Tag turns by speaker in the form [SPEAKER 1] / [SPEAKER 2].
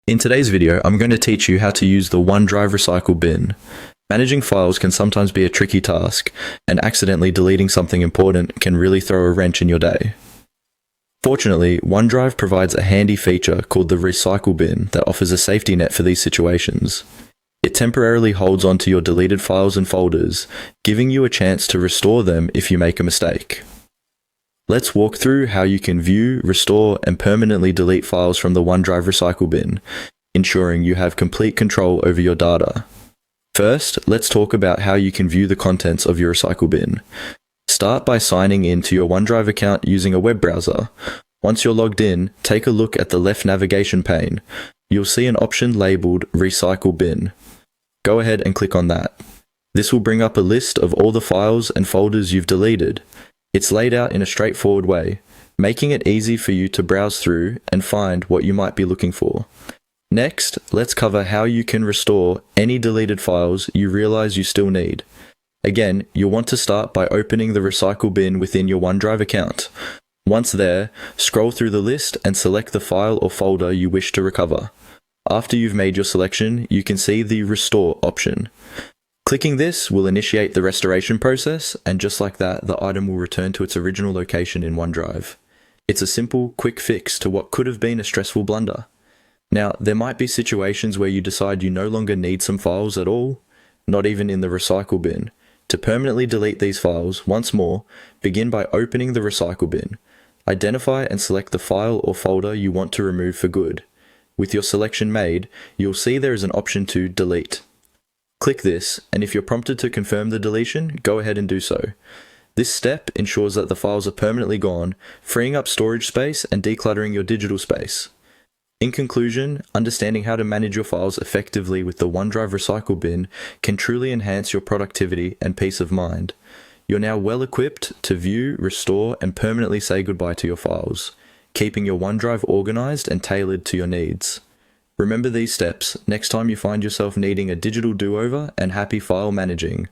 [SPEAKER 1] In today's video, I'm going to teach you how to use the OneDrive Recycle bin. Managing files can sometimes be a tricky task, and accidentally deleting something important can really throw a wrench in your day. Fortunately, OneDrive provides a handy feature called the Recycle bin that offers a safety net for these situations. It temporarily holds onto your deleted files and folders, giving you a chance to restore them if you make a mistake. Let's walk through how you can view, restore, and permanently delete files from the OneDrive Recycle bin, ensuring you have complete control over your data. First, let's talk about how you can view the contents of your recycle bin. Start by signing in to your OneDrive account using a web browser. Once you're logged in, take a look at the left navigation pane. You'll see an option labeled Recycle Bin. Go ahead and click on that. This will bring up a list of all the files and folders you've deleted. It's laid out in a straightforward way, making it easy for you to browse through and find what you might be looking for. Next, let's cover how you can restore any deleted files you realize you still need. Again, you'll want to start by opening the recycle bin within your OneDrive account. Once there, scroll through the list and select the file or folder you wish to recover. After you've made your selection, you can see the Restore option. Clicking this will initiate the restoration process, and just like that, the item will return to its original location in OneDrive. It's a simple, quick fix to what could have been a stressful blunder. Now, there might be situations where you decide you no longer need some files at all, not even in the recycle bin. To permanently delete these files, once more, begin by opening the recycle bin. Identify and select the file or folder you want to remove for good. With your selection made, you'll see there is an option to delete. Click this, and if you're prompted to confirm the deletion, go ahead and do so. This step ensures that the files are permanently gone, freeing up storage space and decluttering your digital space. In conclusion, understanding how to manage your files effectively with the OneDrive Recycle bin can truly enhance your productivity and peace of mind. You're now well equipped to view, restore, and permanently say goodbye to your files, keeping your OneDrive organized and tailored to your needs. Remember these steps next time you find yourself needing a digital do-over and happy file managing.